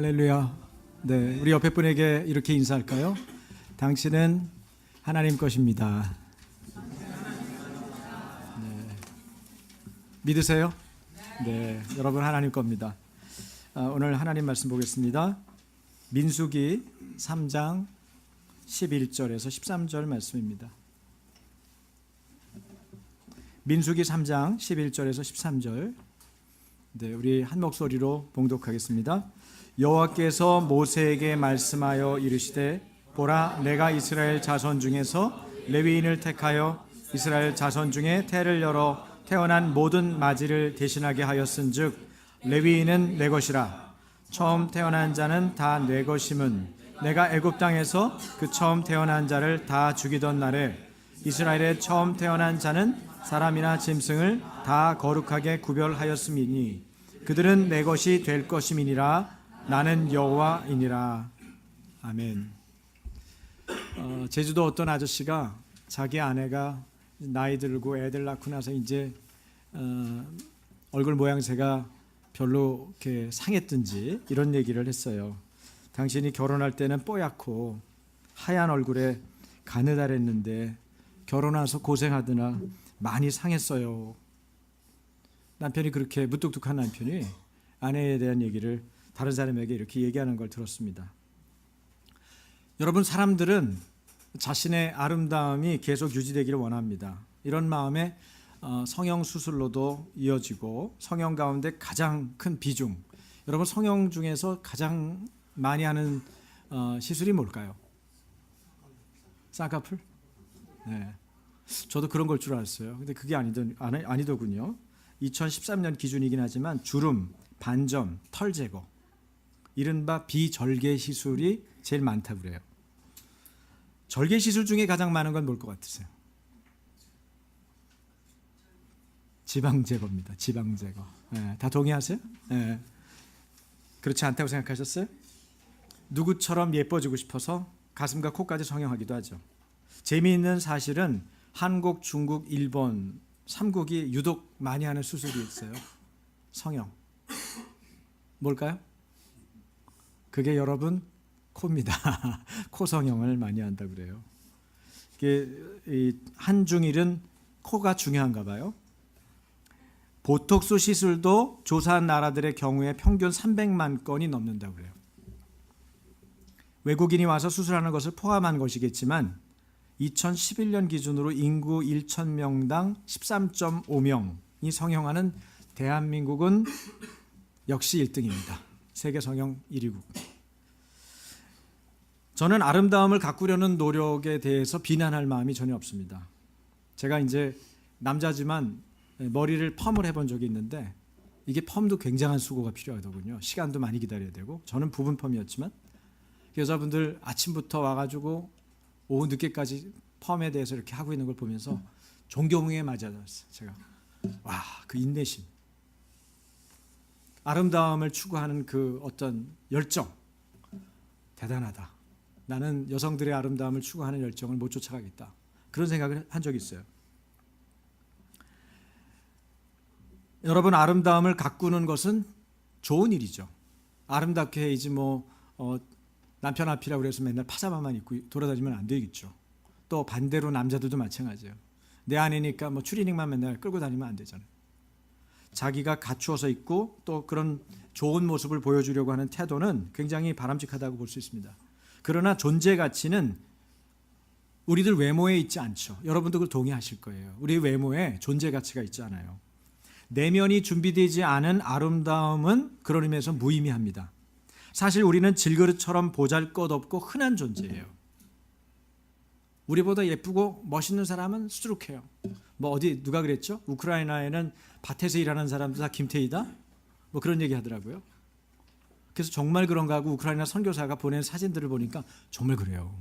할렐루야. 네, 우리 옆에 분에게 이렇게 인사할까요? 당신은 하나님 것입니다. 네. 믿으세요? 네, 여러분 하나님 겁니다. 오늘 하나님 말씀 보겠습니다. 민수기 3장 11절에서 13절 말씀입니다. 민수기 3장 11절에서 13절. 네, 우리 한 목소리로 봉독하겠습니다. 여호와께서 모세에게 말씀하여 이르시되 보라, 내가 이스라엘 자손 중에서 레위인을 택하여 이스라엘 자손 중에 태를 열어 태어난 모든 마지를 대신하게 하였은즉 레위인은 내 것이라. 처음 태어난 자는 다 내 것임은 내가 애굽 땅에서 그 처음 태어난 자를 다 죽이던 날에 이스라엘의 처음 태어난 자는 사람이나 짐승을 다 거룩하게 구별하였음이니 그들은 내 것이 될 것임이니라. 나는 여호와이니라. 아멘. 제주도 어떤 아저씨가 자기 아내가 나이 들고 애들 낳고 나서 이제 얼굴 모양새가 별로 이렇게 상했든지 이런 얘기를 했어요. 당신이 결혼할 때는 뽀얗고 하얀 얼굴에 가느다랬는데 결혼해서 고생하더나 많이 상했어요. 남편이 그렇게 무뚝뚝한 남편이 아내에 대한 얘기를 다른 사람에게 이렇게 얘기하는 걸 들었습니다. 여러분, 사람들은 자신의 아름다움이 계속 유지되기를 원합니다. 이런 마음에 성형 수술로도 이어지고 성형 가운데 가장 큰 비중, 여러분 성형 중에서 가장 많이 하는 시술이 뭘까요? 쌍꺼풀? 네. 저도 그런 걸 줄 알았어요. 근데 그게 아니더군요. 2013년 기준이긴 하지만 주름, 반점, 털 제거, 이른바 비절개 시술이 제일 많다고 그래요. 절개 시술 중에 가장 많은 건 뭘 것 같으세요? 지방 제거입니다. 지방 제거. 네, 다 동의하세요? 네. 그렇지 않다고 생각하셨어요? 누구처럼 예뻐지고 싶어서 가슴과 코까지 성형하기도 하죠. 재미있는 사실은 한국, 중국, 일본 3국이 유독 많이 하는 수술이 있어요. 성형. 뭘까요? 그게 여러분 코입니다. 코 성형을 많이 한다고 그래요. 이게 한중일은 코가 중요한가 봐요. 보톡스 시술도 조사한 나라들의 경우에 평균 300만 건이 넘는다고 그래요. 외국인이 와서 수술하는 것을 포함한 것이겠지만 2011년 기준으로 인구 1,000명당 13.5명이 성형하는 대한민국은 역시 1등입니다. 세계 성형 1위국. 저는 아름다움을 가꾸려는 노력에 대해서 비난할 마음이 전혀 없습니다. 제가 이제 남자지만 머리를 펌을 해본 적이 있는데 이게 펌도 굉장한 수고가 필요하더군요. 시간도 많이 기다려야 되고, 저는 부분 펌이었지만 여자분들 아침부터 와가지고 오후 늦게까지 펌에 대해서 이렇게 하고 있는 걸 보면서 존경에 맞았어요. 제가 와, 그 인내심, 아름다움을 추구하는 그 어떤 열정, 대단하다. 나는 여성들의 아름다움을 추구하는 열정을 못 쫓아가겠다. 그런 생각을 한 적이 있어요. 여러분, 아름다움을 가꾸는 것은 좋은 일이죠. 아름답게 해야지 남편 앞이라고 그래서 맨날 파자마만 입고 돌아다니면 안 되겠죠. 또 반대로 남자들도 마찬가지예요. 내 아내니까 추리닝만 맨날 끌고 다니면 안 되잖아요. 자기가 갖추어서 입고 또 그런 좋은 모습을 보여주려고 하는 태도는 굉장히 바람직하다고 볼 수 있습니다. 그러나 존재 가치는 우리들 외모에 있지 않죠. 여러분도 그걸 동의하실 거예요. 우리 외모에 존재 가치가 있지 않아요. 내면이 준비되지 않은 아름다움은 그런 의미에서 무의미합니다. 사실 우리는 질그릇처럼 보잘것없고 흔한 존재예요. 우리보다 예쁘고 멋있는 사람은 수두룩해요. 어디 누가 그랬죠? 우크라이나에는 밭에서 일하는 사람들 다 김태희다? 그런 얘기 하더라고요. 그래서 정말 그런가 하고 우크라이나 선교사가 보낸 사진들을 보니까 정말 그래요.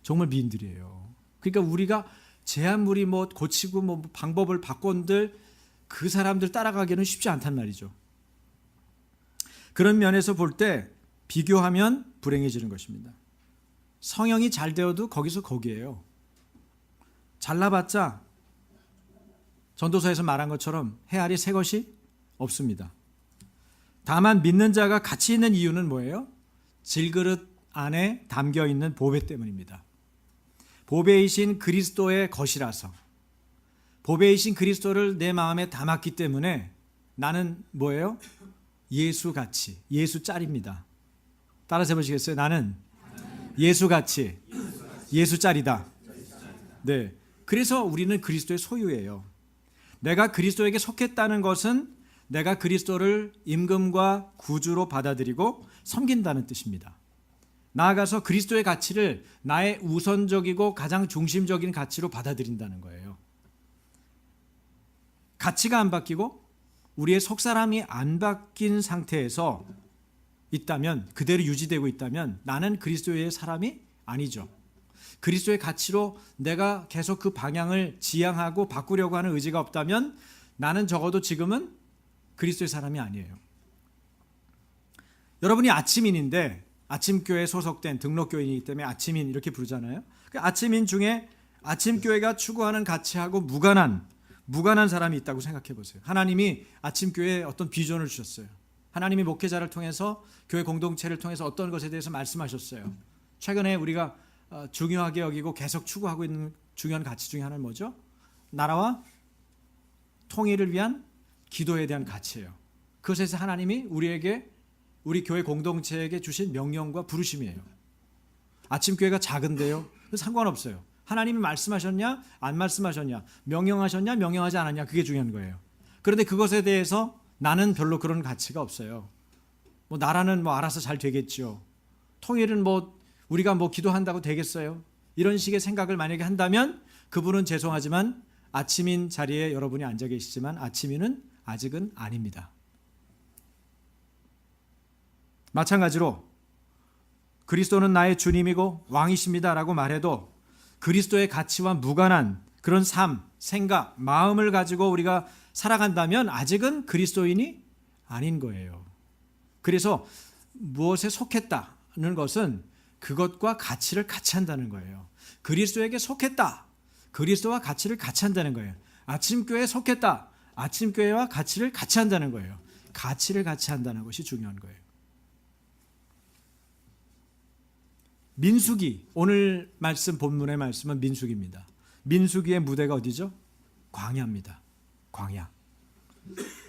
정말 미인들이에요. 그러니까 우리가 제 아무리 고치고 방법을 바꾼들 그 사람들 따라가기는 쉽지 않단 말이죠. 그런 면에서 볼 때 비교하면 불행해지는 것입니다. 성형이 잘 되어도 거기서 거기에요. 잘나봤자 전도서에서 말한 것처럼 헤아리 새 것이 없습니다. 다만 믿는 자가 가치 있는 이유는 뭐예요? 질그릇 안에 담겨 있는 보배 때문입니다. 보배이신 그리스도의 것이라서, 보배이신 그리스도를 내 마음에 담았기 때문에 나는 뭐예요? 예수같이, 예수짤입니다. 따라서 해보시겠어요? 나는 예수같이, 예수짤이다. 네, 그래서 우리는 그리스도의 소유예요. 내가 그리스도에게 속했다는 것은 내가 그리스도를 임금과 구주로 받아들이고 섬긴다는 뜻입니다. 나아가서 그리스도의 가치를 나의 우선적이고 가장 중심적인 가치로 받아들인다는 거예요. 가치가 안 바뀌고 우리의 속사람이 안 바뀐 상태에서 있다면, 그대로 유지되고 있다면 나는 그리스도의 사람이 아니죠. 그리스도의 가치로 내가 계속 그 방향을 지향하고 바꾸려고 하는 의지가 없다면 나는 적어도 지금은 그리스도의 사람이 아니에요. 여러분이 아침인인데, 아침교회에 소속된 등록교인이기 때문에 아침인 이렇게 부르잖아요. 그 아침인 중에 아침교회가 추구하는 가치하고 무관한 사람이 있다고 생각해 보세요. 하나님이 아침교회에 어떤 비전을 주셨어요. 하나님이 목회자를 통해서, 교회 공동체를 통해서 어떤 것에 대해서 말씀하셨어요. 최근에 우리가 중요하게 여기고 계속 추구하고 있는 중요한 가치 중에 하나는 뭐죠? 나라와 통일을 위한 기도에 대한 가치예요. 그것에서 하나님이 우리에게, 우리 교회 공동체에게 주신 명령과 부르심이에요. 아침교회가 작은데요, 상관없어요. 하나님이 말씀하셨냐 안 말씀하셨냐, 명령하셨냐 명령하지 않았냐, 그게 중요한 거예요. 그런데 그것에 대해서 나는 별로 그런 가치가 없어요. 뭐 나라는 뭐 알아서 잘 되겠죠. 통일은 뭐 우리가 뭐 기도한다고 되겠어요. 이런 식의 생각을 만약에 한다면 그분은 죄송하지만 아침인 자리에 여러분이 앉아 계시지만 아침인은 아직은 아닙니다. 마찬가지로 그리스도는 나의 주님이고 왕이십니다라고 말해도 그리스도의 가치와 무관한 그런 삶, 생각, 마음을 가지고 우리가 살아간다면 아직은 그리스도인이 아닌 거예요. 그래서 무엇에 속했다는 것은 그것과 가치를 같이 한다는 거예요. 그리스도에게 속했다, 그리스도와 가치를 같이 한다는 거예요. 아침교회에 속했다, 아침교회와 가치를 같이 한다는 거예요. 가치를 같이 한다는 것이 중요한 거예요. 민수기, 오늘 말씀, 본문의 말씀은 민수기입니다. 민수기의 무대가 어디죠? 광야입니다. 광야.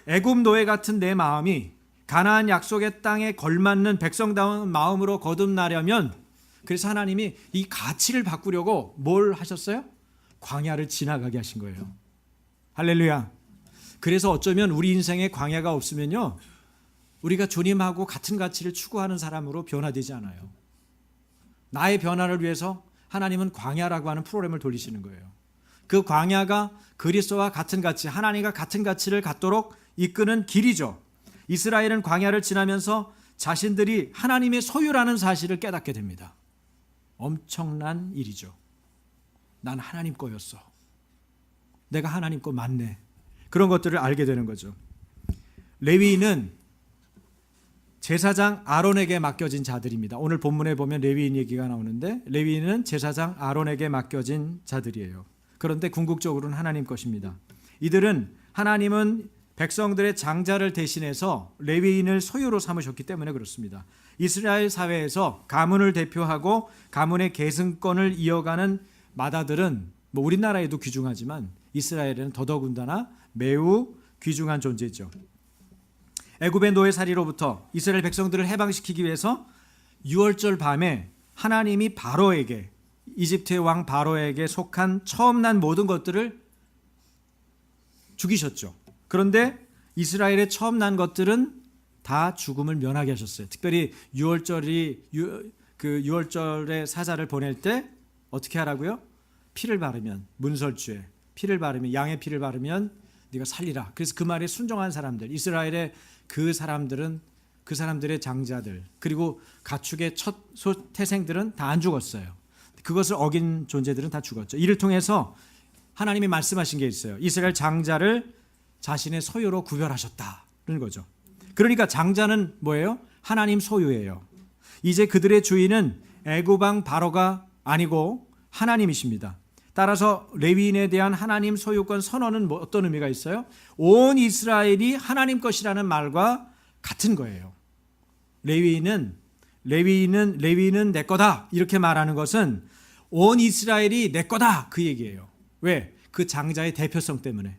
애굽 노예 같은 내 마음이 가나안 약속의 땅에 걸맞는 백성다운 마음으로 거듭나려면, 그래서 하나님이 이 가치를 바꾸려고 뭘 하셨어요? 광야를 지나가게 하신 거예요. 할렐루야. 그래서 어쩌면 우리 인생에 광야가 없으면요, 우리가 주님하고 같은 가치를 추구하는 사람으로 변화되지 않아요. 나의 변화를 위해서 하나님은 광야라고 하는 프로그램을 돌리시는 거예요. 그 광야가 그리스도와 같은 가치, 하나님과 같은 가치를 갖도록 이끄는 길이죠. 이스라엘은 광야를 지나면서 자신들이 하나님의 소유라는 사실을 깨닫게 됩니다. 엄청난 일이죠. 난 하나님 거였어. 내가 하나님 거 맞네. 그런 것들을 알게 되는 거죠. 레위인은 제사장 아론에게 맡겨진 자들입니다. 오늘 본문에 보면 레위인 얘기가 나오는데, 레위인은 제사장 아론에게 맡겨진 자들이에요. 그런데 궁극적으로는 하나님 것입니다. 이들은, 하나님은 백성들의 장자를 대신해서 레위인을 소유로 삼으셨기 때문에 그렇습니다. 이스라엘 사회에서 가문을 대표하고 가문의 계승권을 이어가는 맏아들은 뭐 우리나라에도 귀중하지만 이스라엘에는 더더군다나 매우 귀중한 존재죠. 애굽의 노예살이로부터 이스라엘 백성들을 해방시키기 위해서 6월절 밤에 하나님이 바로에게, 이집트의 왕 바로에게 속한 처음 난 모든 것들을 죽이셨죠. 그런데 이스라엘의 처음 난 것들은 다 죽음을 면하게 하셨어요. 특별히 6월절의 사자를 보낼 때 어떻게 하라고요? 피를 바르면, 문설주에 피를 바르면, 양의 피를 바르면 네가 살리라. 그래서 그 말에 순종한 사람들, 이스라엘의 그 사람들은, 그 사람들의 장자들, 그리고 가축의 첫 태생들은 다 안 죽었어요. 그것을 어긴 존재들은 다 죽었죠. 이를 통해서 하나님이 말씀하신 게 있어요. 이스라엘 장자를 자신의 소유로 구별하셨다는 거죠. 그러니까 장자는 뭐예요? 하나님 소유예요. 이제 그들의 주인은 애굽 왕 바로가 아니고 하나님이십니다. 따라서 레위인에 대한 하나님 소유권 선언은 어떤 의미가 있어요? 온 이스라엘이 하나님 것이라는 말과 같은 거예요. 레위인은 내 거다 이렇게 말하는 것은 온 이스라엘이 내 거다 그 얘기예요. 왜? 그 장자의 대표성 때문에.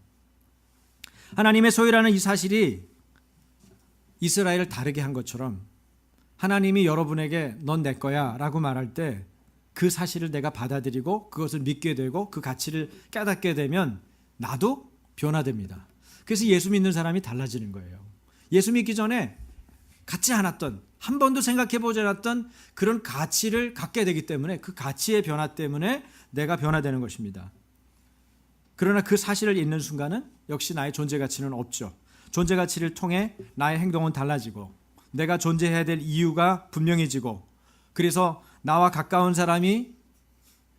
하나님의 소유라는 이 사실이 이스라엘을 다르게 한 것처럼 하나님이 여러분에게 넌 내 거야 라고 말할 때 그 사실을 내가 받아들이고 그것을 믿게 되고 그 가치를 깨닫게 되면 나도 변화됩니다. 그래서 예수 믿는 사람이 달라지는 거예요. 예수 믿기 전에 갖지 않았던, 한 번도 생각해 보지 않았던 그런 가치를 갖게 되기 때문에 그 가치의 변화 때문에 내가 변화되는 것입니다. 그러나 그 사실을 잊는 순간은 역시 나의 존재 가치는 없죠. 존재 가치를 통해 나의 행동은 달라지고 내가 존재해야 될 이유가 분명해지고 그래서 나와 가까운 사람이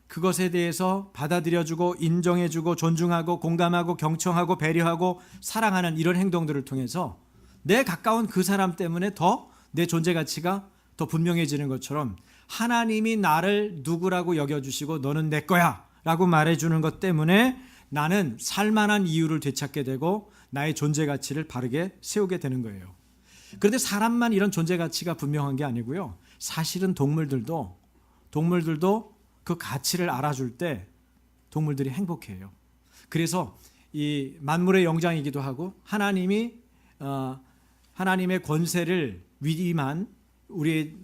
그것에 대해서 받아들여주고 인정해주고 존중하고 공감하고 경청하고 배려하고 사랑하는 이런 행동들을 통해서 내 가까운 그 사람 때문에 더 내 존재 가치가 더 분명해지는 것처럼 하나님이 나를 누구라고 여겨주시고 너는 내 거야 라고 말해주는 것 때문에 나는 살만한 이유를 되찾게 되고 나의 존재 가치를 바르게 세우게 되는 거예요. 그런데 사람만 이런 존재 가치가 분명한 게 아니고요. 사실은 동물들도 그 가치를 알아줄 때 동물들이 행복해요. 그래서 이 만물의 영장이기도 하고 하나님의 권세를 위임한 우리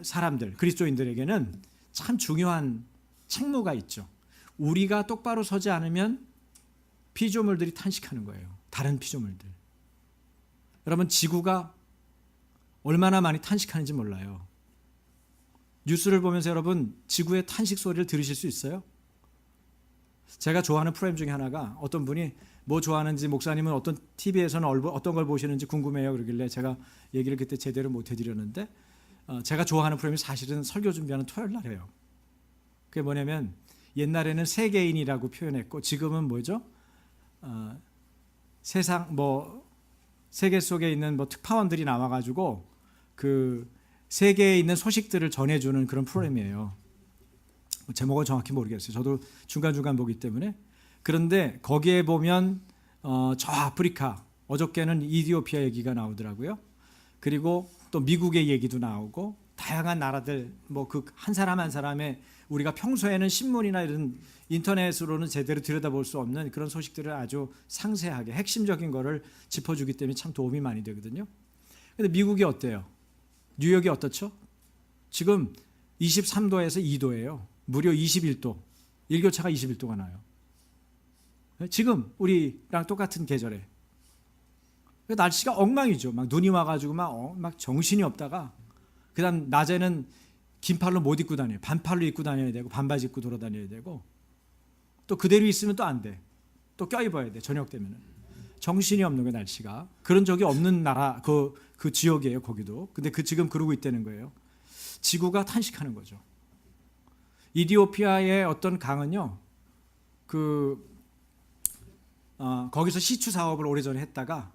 사람들 그리스도인들에게는 참 중요한 책무가 있죠. 우리가 똑바로 서지 않으면 피조물들이 탄식하는 거예요. 다른 피조물들. 여러분 지구가 얼마나 많이 탄식하는지 몰라요. 뉴스를 보면서 여러분 지구의 탄식 소리를 들으실 수 있어요? 제가 좋아하는 프로그램 중에 하나가 어떤 분이 뭐 좋아하는지 목사님은 어떤 TV에서는 어떤 걸 보시는지 궁금해요 그러길래 제가 얘기를 그때 제대로 못 해드렸는데 제가 좋아하는 프로그램이 사실은 설교 준비하는 토요일 날이에요. 그게 뭐냐면 옛날에는 세계인이라고 표현했고 지금은 뭐죠? 세계 속에 있는 특파원들이 나와가지고 그 세계에 있는 소식들을 전해주는 그런 프로그램이에요. 제목은 정확히 모르겠어요. 저도 중간중간 보기 때문에. 그런데 거기에 보면 저 아프리카, 어저께는 이디오피아 얘기가 나오더라고요. 그리고 또 미국의 얘기도 나오고 다양한 나라들 그 한 사람 한 사람의 우리가 평소에는 신문이나 이런 인터넷으로는 제대로 들여다볼 수 없는 그런 소식들을 아주 상세하게 핵심적인 거를 짚어주기 때문에 참 도움이 많이 되거든요. 근데 미국이 어때요? 뉴욕이 어떻죠? 지금 23도에서 2도예요. 무려 21도. 일교차가 21도가 나요. 지금 우리랑 똑같은 계절에. 날씨가 엉망이죠. 막 눈이 와가지고 막 정신이 없다가 그다음 낮에는 긴팔로 못 입고 다녀요. 반팔로 입고 다녀야 되고 반바지 입고 돌아다녀야 되고 또 그대로 있으면 또 안 돼. 또 껴입어야 돼. 저녁 되면은. 정신이 없는 거예요. 날씨가. 그런 적이 없는 나라 그 지역이에요. 거기도. 근데 지금 그러고 있다는 거예요. 지구가 탄식하는 거죠. 이디오피아의 어떤 강은요. 거기서 시추 사업을 오래전에 했다가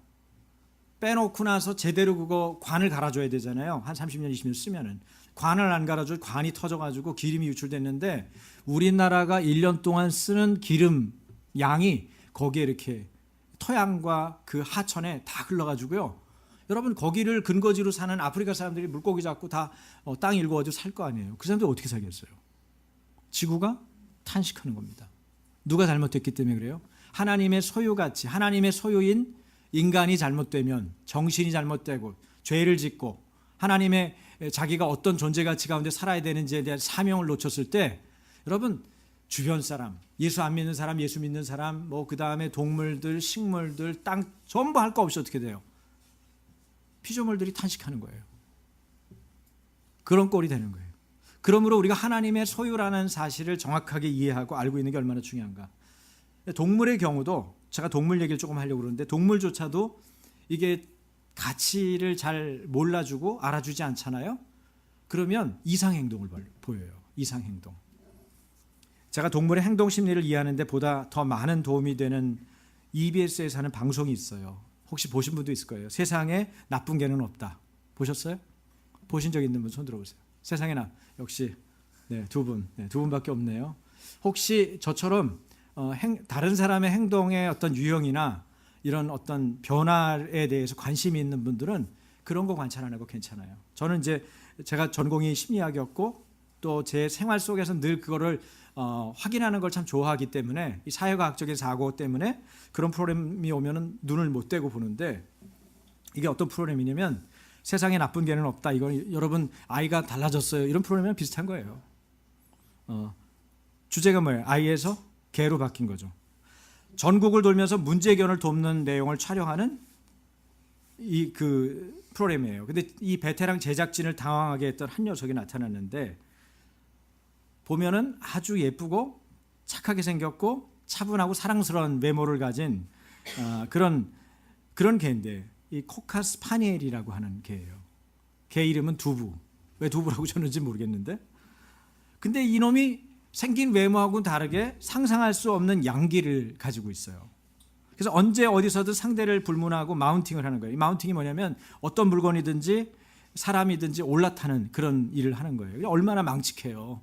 빼놓고 나서 제대로 그거 관을 갈아줘야 되잖아요. 한 30년, 20년 쓰면은. 관을 안 갈아줘 관이 터져가지고 기름이 유출됐는데 우리나라가 1년 동안 쓰는 기름 양이 거기에 이렇게 토양과 그 하천에 다 흘러가지고요. 여러분 거기를 근거지로 사는 아프리카 사람들이 물고기 잡고 다 땅 일고 어디 살 거 아니에요. 그 사람들 어떻게 살겠어요? 지구가 탄식하는 겁니다. 누가 잘못했기 때문에 그래요? 하나님의 소유가치, 하나님의 소유인 인간이 잘못되면 정신이 잘못되고 죄를 짓고 하나님의 자기가 어떤 존재 가치 가운데 살아야 되는지에 대한 사명을 놓쳤을 때 여러분 주변 사람, 예수 안 믿는 사람, 예수 믿는 사람, 그 다음에 동물들, 식물들, 땅 전부 할 거 없이 어떻게 돼요? 피조물들이 탄식하는 거예요. 그런 꼴이 되는 거예요. 그러므로 우리가 하나님의 소유라는 사실을 정확하게 이해하고 알고 있는 게 얼마나 중요한가. 동물의 경우도 제가 동물 얘기를 조금 하려고 그러는데 동물조차도 이게 가치를 잘 몰라주고 알아주지 않잖아요. 그러면 이상행동을 보여요. 이상행동. 제가 동물의 행동 심리를 이해하는 데 보다 더 많은 도움이 되는 EBS에서 하는 방송이 있어요. 혹시 보신 분도 있을 거예요. 세상에 나쁜 개는 없다. 보셨어요? 보신 적 있는 분 손 들어보세요. 세상에 역시 두 분밖에 없네요. 혹시 저처럼 다른 사람의 행동의 어떤 유형이나 이런 어떤 변화에 대해서 관심이 있는 분들은 그런 거 관찰하는 거 괜찮아요. 저는 이제 제가 전공이 심리학이었고 또 제 생활 속에서 늘 그거를 확인하는 걸 참 좋아하기 때문에 이 사회과학적인 사고 때문에 그런 프로그램이 오면은 눈을 못 떼고 보는데, 이게 어떤 프로그램이냐면 세상에 나쁜 개는 없다. 이건 여러분 아이가 달라졌어요. 이런 프로그램이랑 비슷한 거예요. 주제가 뭐예요? 아이에서 개로 바뀐 거죠. 전국을 돌면서 문제 해결을 돕는 내용을 촬영하는 이 그 프로그램이에요. 근데 이 베테랑 제작진을 당황하게 했던 한 녀석이 나타났는데, 보면은 아주 예쁘고 착하게 생겼고 차분하고 사랑스러운 외모를 가진 그런 개인데, 이 코카스 파니엘이라고 하는 개예요. 개 이름은 두부. 왜 두부라고 줬는지 모르겠는데, 근데 이놈이 생긴 외모하고는 다르게 상상할 수 없는 양기를 가지고 있어요. 그래서 언제 어디서든 상대를 불문하고 마운팅을 하는 거예요. 이 마운팅이 뭐냐면 어떤 물건이든지 사람이든지 올라타는 그런 일을 하는 거예요. 얼마나 망측해요.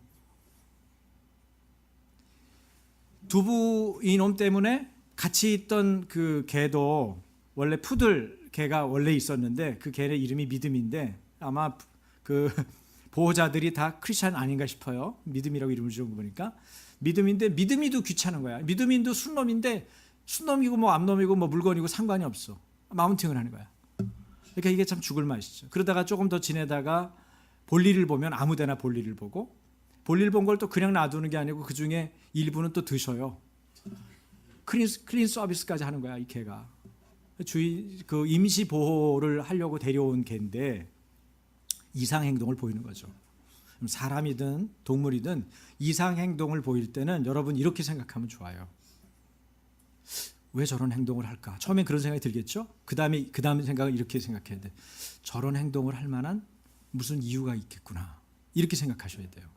두부 이놈 때문에 같이 있던 그 개도 원래 푸들 개가 원래 있었는데, 그 개의 이름이 믿음인데 아마 그 보호자들이 다 크리스찬 아닌가 싶어요. 믿음이라고 이름을 지은 거 보니까. 믿음인데 믿음이도 귀찮은 거야. 믿음인도 순놈인데 순놈이고 뭐 암놈이고 뭐 물건이고 상관이 없어. 마운팅을 하는 거야. 그러니까 이게 참 죽을 맛이죠. 그러다가 조금 더 지내다가 볼일을 보면 아무데나 볼일을 보고, 볼일 본 걸 또 그냥 놔두는 게 아니고 그 중에 일부는 또 드셔요. 클린 서비스까지 하는 거야, 이 개가. 그 임시 보호를 하려고 데려온 개인데 이상 행동을 보이는 거죠. 사람이든 동물이든 이상 행동을 보일 때는 여러분 이렇게 생각하면 좋아요. 왜 저런 행동을 할까? 처음엔 그런 생각이 들겠죠? 그 다음에 생각을 이렇게 생각해야 돼. 저런 행동을 할 만한 무슨 이유가 있겠구나. 이렇게 생각하셔야 돼요.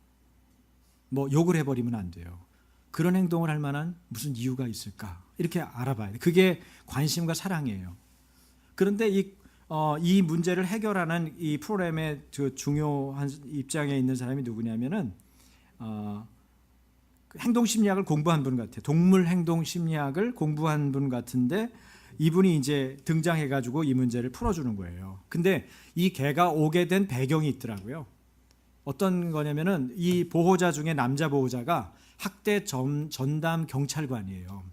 뭐 욕을 해버리면 안 돼요. 그런 행동을 할 만한 무슨 이유가 있을까? 이렇게 알아봐야 돼. 그게 관심과 사랑이에요. 그런데 이 문제를 해결하는 이 프로그램의 그 중요한 입장에 있는 사람이 누구냐면은 행동심리학을 공부한 분 같아요. 동물 행동심리학을 공부한 분 같은데, 이분이 이제 등장해가지고 이 문제를 풀어주는 거예요. 근데 이 개가 오게 된 배경이 있더라고요. 어떤 거냐면은 이 보호자 중에 남자 보호자가 학대 전담 경찰관이에요.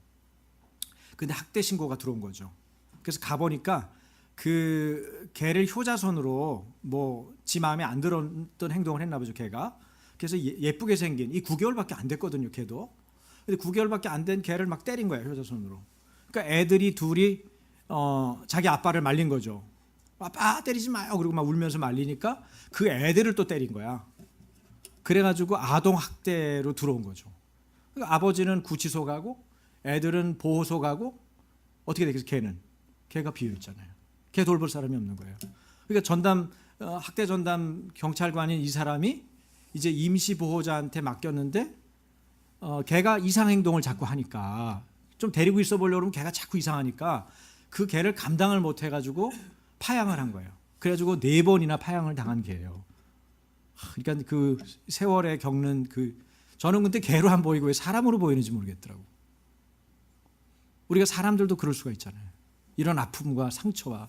근데 학대 신고가 들어온 거죠. 그래서 가보니까 그 개를 효자손으로 뭐 지 마음에 안 들었던 행동을 했나 보죠, 개가. 그래서 예쁘게 생긴 이 9개월밖에 안 됐거든요, 개도. 근데 9개월밖에 안 된 개를 막 때린 거예요, 효자손으로. 그러니까 애들이 둘이 자기 아빠를 말린 거죠. 아빠 때리지 마요. 그리고 막 울면서 말리니까 그 애들을 또 때린 거야. 그래가지고 아동 학대로 들어온 거죠. 그러니까 아버지는 구치소 가고 애들은 보호소 가고, 어떻게 되겠어요? 개가 비어 있잖아요. 개 돌볼 사람이 없는 거예요. 그러니까 학대 전담 경찰관인 이 사람이 이제 임시 보호자한테 맡겼는데 개가 이상 행동을 자꾸 하니까, 좀 데리고 있어 보려고 그러면 개가 자꾸 이상하니까 그 개를 감당을 못 해가지고 파양을 한 거예요. 그래가지고 4번이나 파양을 당한 개예요. 그러니까 그 세월에 겪는 저는 근데 개로 안 보이고 왜 사람으로 보이는지 모르겠더라고. 우리가 사람들도 그럴 수가 있잖아요. 이런 아픔과 상처와.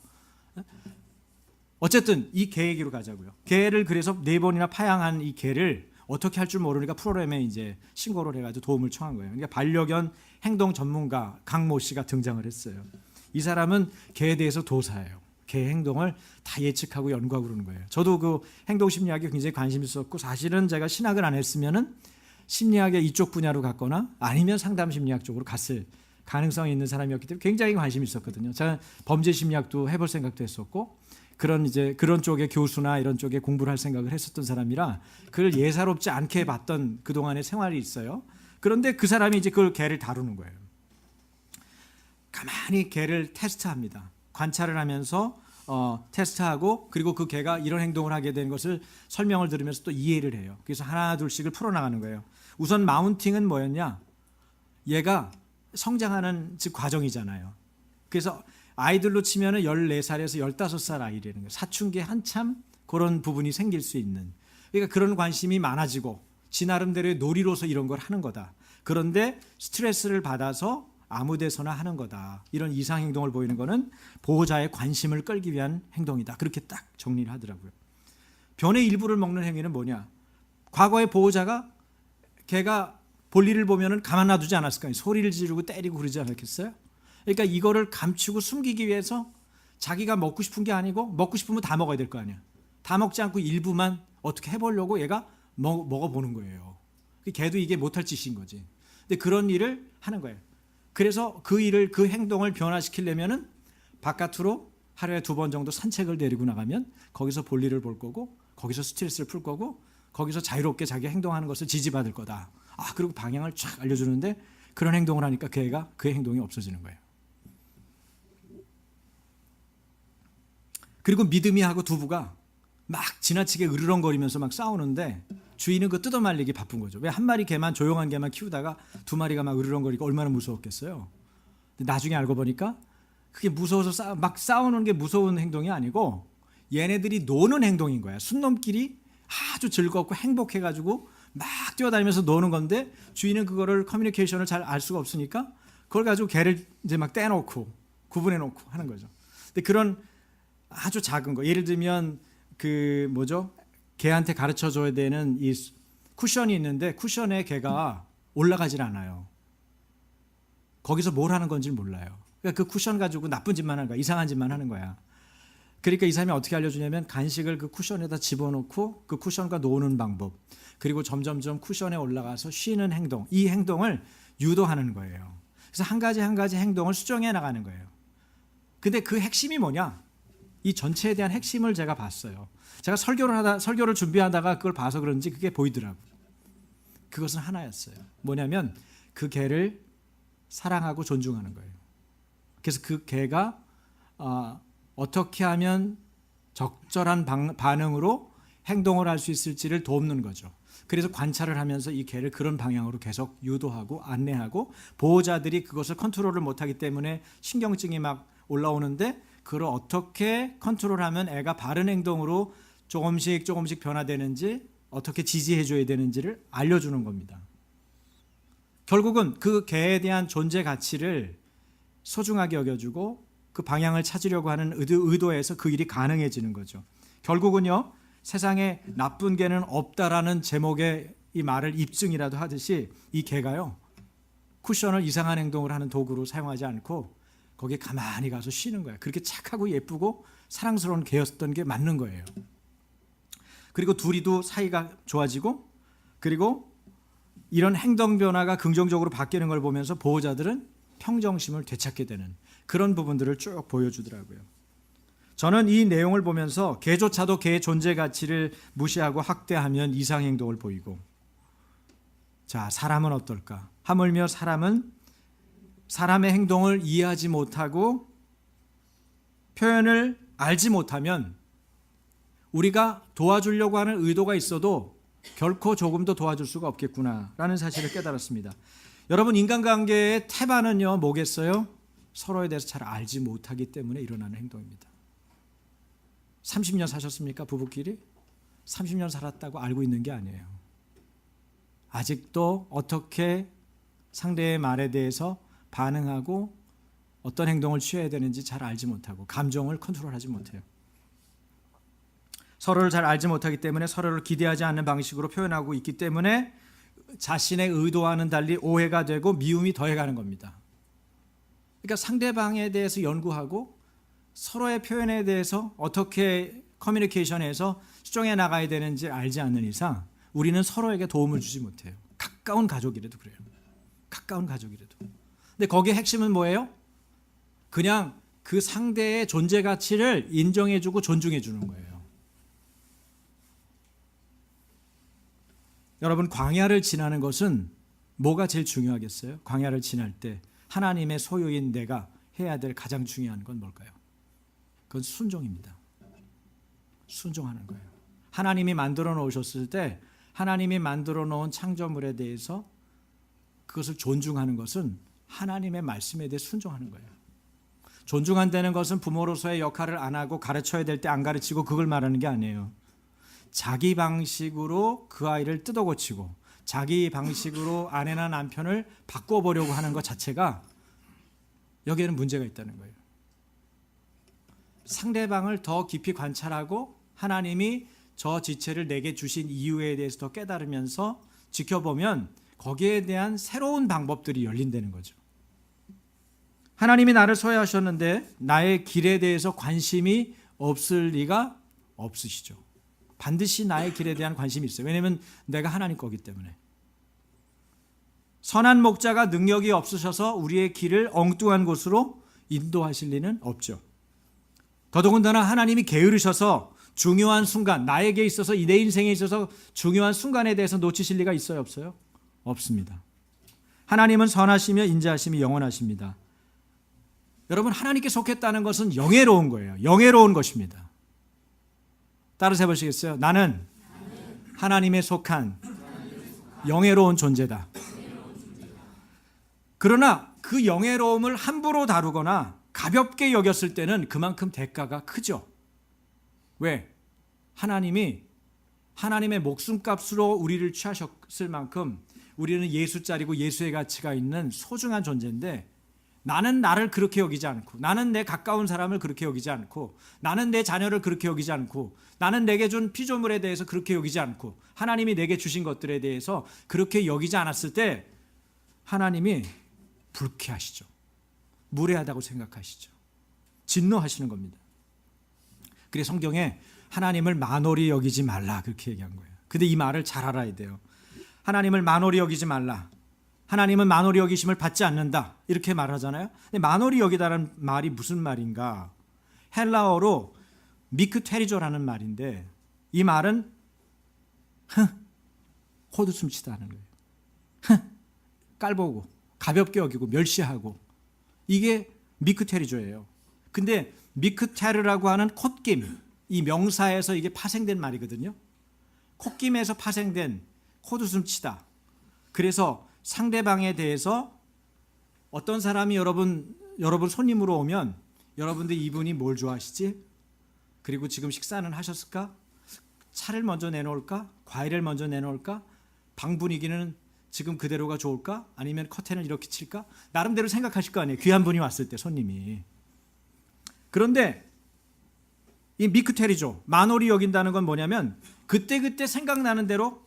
어쨌든 이 개 얘기로 가자고요. 개를 그래서 4번이나 파양한 이 개를 어떻게 할 줄 모르니까 프로그램에 이제 신고를 해가지고 도움을 청한 거예요. 그러니까 반려견 행동 전문가 강모 씨가 등장을 했어요. 이 사람은 개에 대해서 도사예요. 개 행동을 다 예측하고 연구하고 그러는 거예요. 저도 그 행동 심리학에 굉장히 관심이 있었고, 사실은 제가 신학을 안 했으면은 심리학의 이쪽 분야로 갔거나 아니면 상담 심리학 쪽으로 갔을 가능성이 있는 사람이었기 때문에 굉장히 관심이 있었거든요. 제가 범죄 심리학도 해볼 생각도 했었고, 그런 쪽의 교수나 이런 쪽에 공부를 할 생각을 했었던 사람이라 그걸 예사롭지 않게 봤던 그동안의 생활이 있어요. 그런데 그 사람이 이제 그걸 개를 다루는 거예요. 가만히 개를 테스트합니다. 관찰을 하면서 테스트하고, 그리고 그 개가 이런 행동을 하게 된 것을 설명을 들으면서 또 이해를 해요. 그래서 하나 둘씩을 풀어나가는 거예요. 우선 마운팅은 뭐였냐? 얘가 성장하는 즉 과정이잖아요. 그래서 아이들로 치면은 14살에서 15살 아이라는 거예요. 사춘기에 한참 그런 부분이 생길 수 있는. 그러니까 그런 관심이 많아지고 지 나름대로의 놀이로서 이런 걸 하는 거다. 그런데 스트레스를 받아서 아무 데서나 하는 거다. 이런 이상 행동을 보이는 거는 보호자의 관심을 끌기 위한 행동이다. 그렇게 딱 정리를 하더라고요. 변의 일부를 먹는 행위는 뭐냐? 과거의 보호자가 걔가 볼일을 보면은 가만 놔두지 않았을 거 아니에요. 소리를 지르고 때리고 그러지 않았겠어요? 그러니까 이거를 감추고 숨기기 위해서 자기가 먹고 싶은 게 아니고 먹고 싶으면 다 먹어야 될 거 아니야. 다 먹지 않고 일부만 어떻게 해보려고 얘가 먹어보는 거예요. 걔도 이게 못할 짓인 거지. 근데 그런 일을 하는 거예요. 그래서 그 행동을 변화시키려면은 바깥으로 하루에 2번 정도 산책을 데리고 나가면 거기서 볼일을 볼 거고, 거기서 스트레스를 풀 거고, 거기서 자유롭게 자기 행동하는 것을 지지받을 거다. 그리고 방향을 쫙 알려주는데 그런 행동을 하니까 그 애가 그 행동이 없어지는 거예요. 그리고 믿음이하고 두부가 막 지나치게 으르렁거리면서 막 싸우는데 주인은 그 뜯어말리기 바쁜 거죠. 왜 한 마리 개만, 조용한 개만 키우다가 2마리가 막 으르렁거리고 얼마나 무서웠겠어요. 근데 나중에 알고 보니까 그게 무서워서 막 싸우는 게 무서운 행동이 아니고 얘네들이 노는 행동인 거야. 순놈끼리 아주 즐겁고 행복해가지고 막 뛰어다니면서 노는 건데 주인은 그거를 커뮤니케이션을 잘 알 수가 없으니까 그걸 가지고 개를 이제 막 떼놓고 구분해놓고 하는 거죠. 근데 그런 아주 작은 거, 예를 들면 개한테 가르쳐 줘야 되는 이 쿠션이 있는데 쿠션에 개가 올라가질 않아요. 거기서 뭘 하는 건지를 몰라요. 그러니까 그 쿠션 가지고 나쁜 짓만 하는 거야. 이상한 짓만 하는 거야. 그러니까 이 사람이 어떻게 알려주냐면 간식을 그 쿠션에다 집어넣고 그 쿠션과 노는 방법, 그리고 점점점 쿠션에 올라가서 쉬는 행동, 이 행동을 유도하는 거예요. 그래서 한 가지 행동을 수정해 나가는 거예요. 근데 그 핵심이 뭐냐? 이 전체에 대한 핵심을 제가 봤어요. 제가 설교를 준비하다가 그걸 봐서 그런지 그게 보이더라고요. 그것은 하나였어요. 뭐냐면 그 개를 사랑하고 존중하는 거예요. 그래서 그 개가 어떻게 하면 적절한 반응으로 행동을 할 수 있을지를 돕는 거죠. 그래서 관찰을 하면서 이 개를 그런 방향으로 계속 유도하고 안내하고, 보호자들이 그것을 컨트롤을 못하기 때문에 신경증이 막 올라오는데 그걸 어떻게 컨트롤하면 애가 바른 행동으로 조금씩 변화되는지, 어떻게 지지해 줘야 되는지를 알려주는 겁니다. 결국은 그 개에 대한 존재 가치를 소중하게 여겨주고 그 방향을 찾으려고 하는 의도에서 그 일이 가능해지는 거죠. 결국은요, 세상에 나쁜 개는 없다라는 제목의 이 말을 입증이라도 하듯이 이 개가요, 쿠션을 이상한 행동을 하는 도구로 사용하지 않고 거기에 가만히 가서 쉬는 거예요. 그렇게 착하고 예쁘고 사랑스러운 개였던 게 맞는 거예요. 그리고 둘이도 사이가 좋아지고, 그리고 이런 행동 변화가 긍정적으로 바뀌는 걸 보면서 보호자들은 평정심을 되찾게 되는 그런 부분들을 쭉 보여주더라고요. 저는 이 내용을 보면서 개조차도 개의 존재 가치를 무시하고 학대하면 이상 행동을 보이고, 자, 사람은 어떨까? 하물며 사람은 사람의 행동을 이해하지 못하고 표현을 알지 못하면 우리가 도와주려고 하는 의도가 있어도 결코 조금도 도와줄 수가 없겠구나라는 사실을 깨달았습니다. 여러분, 인간관계의 태반은요, 뭐겠어요? 서로에 대해서 잘 알지 못하기 때문에 일어나는 행동입니다. 30년 사셨습니까? 부부끼리? 30년 살았다고 알고 있는 게 아니에요. 아직도 어떻게 상대의 말에 대해서 반응하고 어떤 행동을 취해야 되는지 잘 알지 못하고 감정을 컨트롤하지 못해요. 서로를 잘 알지 못하기 때문에 서로를 기대하지 않는 방식으로 표현하고 있기 때문에 자신의 의도와는 달리 오해가 되고 미움이 더해가는 겁니다. 그러니까 상대방에 대해서 연구하고 서로의 표현에 대해서 어떻게 커뮤니케이션에서 수정해 나가야 되는지 알지 않는 이상 우리는 서로에게 도움을 주지 못해요. 가까운 가족이라도 그래요. 가까운 가족이라도. 근데 거기에 핵심은 뭐예요? 그냥 그 상대의 존재 가치를 인정해주고 존중해주는 거예요. 여러분, 광야를 지나는 것은 뭐가 제일 중요하겠어요? 광야를 지날 때 하나님의 소유인 내가 해야 될 가장 중요한 건 뭘까요? 그건 순종입니다. 순종하는 거예요. 하나님이 만들어 놓으셨을 때 하나님이 만들어 놓은 창조물에 대해서 그것을 존중하는 것은 하나님의 말씀에 대해 순종하는 거예요. 존중한다는 것은 부모로서의 역할을 안 하고 가르쳐야 될 때 안 가르치고 그걸 말하는 게 아니에요. 자기 방식으로 그 아이를 뜯어고치고 자기 방식으로 아내나 남편을 바꿔보려고 하는 것 자체가 여기에는 문제가 있다는 거예요. 상대방을 더 깊이 관찰하고 하나님이 저 지체를 내게 주신 이유에 대해서 더 깨달으면서 지켜보면 거기에 대한 새로운 방법들이 열린다는 거죠. 하나님이 나를 소유하셨는데 나의 길에 대해서 관심이 없을 리가 없으시죠. 반드시 나의 길에 대한 관심이 있어요. 왜냐하면 내가 하나님 거기 때문에. 선한 목자가 능력이 없으셔서 우리의 길을 엉뚱한 곳으로 인도하실 리는 없죠. 더더군다나 하나님이 게으르셔서 중요한 순간, 나에게 있어서 내 인생에 있어서 중요한 순간에 대해서 놓치실 리가 있어요, 없어요? 없습니다. 하나님은 선하시며 인자하심이 영원하십니다. 여러분, 하나님께 속했다는 것은 영예로운 거예요. 영예로운 것입니다. 따라서 해보시겠어요? 나는 하나님에 속한 영예로운 존재다. 그러나 그 영예로움을 함부로 다루거나 가볍게 여겼을 때는 그만큼 대가가 크죠. 왜? 하나님이 하나님의 목숨값으로 우리를 취하셨을 만큼 우리는 예수짜리고 예수의 가치가 있는 소중한 존재인데, 나는 나를 그렇게 여기지 않고, 나는 내 가까운 사람을 그렇게 여기지 않고, 나는 내 자녀를 그렇게 여기지 않고, 나는 내게 준 피조물에 대해서 그렇게 여기지 않고, 하나님이 내게 주신 것들에 대해서 그렇게 여기지 않았을 때 하나님이 불쾌하시죠. 무례하다고 생각하시죠. 진노하시는 겁니다. 그래서 성경에 하나님을 만홀히 여기지 말라 그렇게 얘기한 거예요. 근데 이 말을 잘 알아야 돼요. 하나님을 만홀히 여기지 말라. 하나님은 만홀히 여기심을 받지 않는다. 이렇게 말하잖아요. 근데 만홀히 여기다라는 말이 무슨 말인가? 헬라어로 미크테리조라는 말인데, 이 말은 호두숨치다는 거예요. 깔보고 가볍게 여기고 멸시하고, 이게 미크테리조예요. 근데 미크테르라고 하는 콧김, 이 명사에서 이게 파생된 말이거든요. 콧김에서 파생된 호두숨치다. 그래서 상대방에 대해서 어떤 사람이 여러분 손님으로 오면 여러분들 이분이 뭘 좋아하시지? 그리고 지금 식사는 하셨을까? 차를 먼저 내놓을까? 과일을 먼저 내놓을까? 방 분위기는 지금 그대로가 좋을까? 아니면 커튼을 이렇게 칠까? 나름대로 생각하실 거 아니에요. 귀한 분이 왔을 때 손님이. 그런데 이 미크테리조, 만홀히 여긴다는 건 뭐냐면 그때그때 생각나는 대로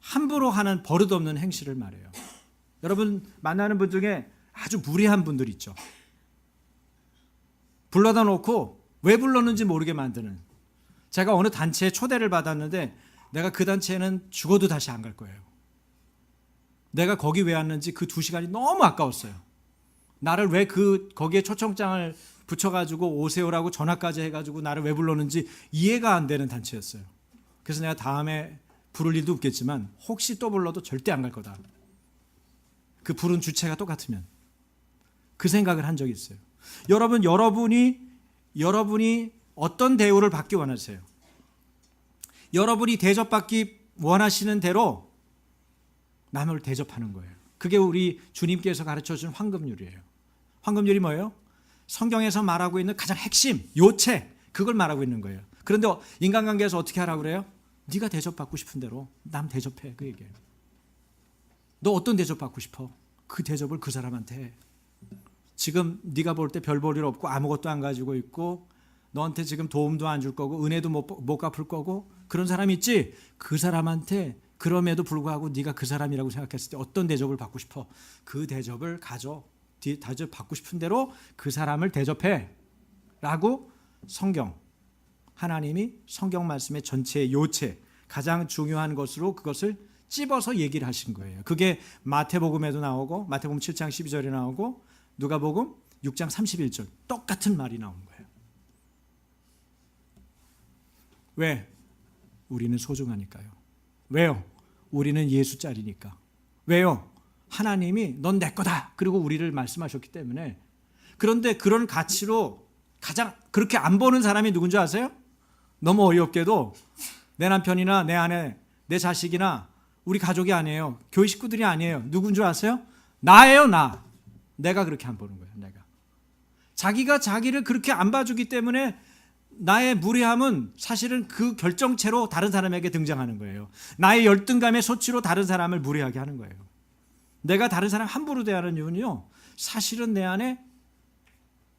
함부로 하는 버릇없는 행실을 말해요. 여러분 만나는 분 중에 아주 무례한 분들 있죠. 불러다 놓고 왜 불렀는지 모르게 만드는. 제가 어느 단체에 초대를 받았는데 내가 그 단체에는 죽어도 다시 안 갈 거예요. 내가 거기 왜 왔는지 그 2시간이 너무 아까웠어요. 나를 왜 거기에 초청장을 붙여가지고 오세요라고 전화까지 해가지고 나를 왜 불렀는지 이해가 안 되는 단체였어요. 그래서 내가 다음에 부를 일도 없겠지만 혹시 또 불러도 절대 안 갈 거다. 그 부른 주체가 똑같으면. 그 생각을 한 적이 있어요. 여러분이 어떤 대우를 받기 원하세요? 여러분이 대접받기 원하시는 대로 남을 대접하는 거예요. 그게 우리 주님께서 가르쳐준 황금률이에요. 황금률이 뭐예요? 성경에서 말하고 있는 가장 핵심, 요체, 그걸 말하고 있는 거예요. 그런데 인간관계에서 어떻게 하라고 그래요? 네가 대접받고 싶은 대로 남 대접해, 그 얘기예요. 너 어떤 대접 받고 싶어? 그 대접을 그 사람한테 해. 지금 네가 볼 때 별 볼 일 없고 아무것도 안 가지고 있고 너한테 지금 도움도 안 줄 거고 은혜도 못 갚을 거고 그런 사람이 있지? 그 사람한테 그럼에도 불구하고 네가 그 사람이라고 생각했을 때 어떤 대접을 받고 싶어? 그 대접을 가져. 대접 받고 싶은 대로 그 사람을 대접해 라고 하나님이 성경 말씀의 전체의 요체, 가장 중요한 것으로 그것을 찝어서 얘기를 하신 거예요. 그게 마태복음에도 나오고 마태복음 7장 12절에 나오고 누가복음 6장 31절 똑같은 말이 나온 거예요. 왜? 우리는 소중하니까요. 왜요? 우리는 예수짜리니까. 왜요? 하나님이 넌 내 거다. 그리고 우리를 말씀하셨기 때문에. 그런데 그런 가치로 가장 그렇게 안 보는 사람이 누군지 아세요? 너무 어이없게도 내 남편이나 내 아내, 내 자식이나 우리 가족이 아니에요. 교회 식구들이 아니에요. 누군 줄 아세요? 나예요, 나. 내가 그렇게 안 보는 거예요, 내가. 자기가 자기를 그렇게 안 봐주기 때문에 나의 무례함은 사실은 그 결정체로 다른 사람에게 등장하는 거예요. 나의 열등감의 소치로 다른 사람을 무례하게 하는 거예요. 내가 다른 사람 함부로 대하는 이유는요, 사실은 내 안에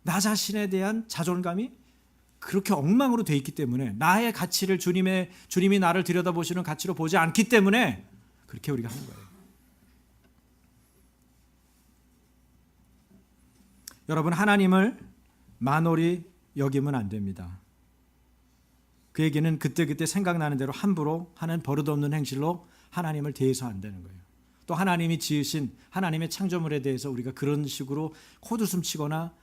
나 자신에 대한 자존감이 그렇게 엉망으로 돼 있기 때문에 나의 가치를 주님이 나를 들여다보시는 가치로 보지 않기 때문에 그렇게 우리가 하는 거예요. 여러분, 하나님을 만홀히 여기면 안 됩니다. 그에게는 그때그때 생각나는 대로 함부로 하는 버릇없는 행실로 하나님을 대해서 안 되는 거예요. 또 하나님이 지으신 하나님의 창조물에 대해서 우리가 그런 식으로 콧웃음 치거나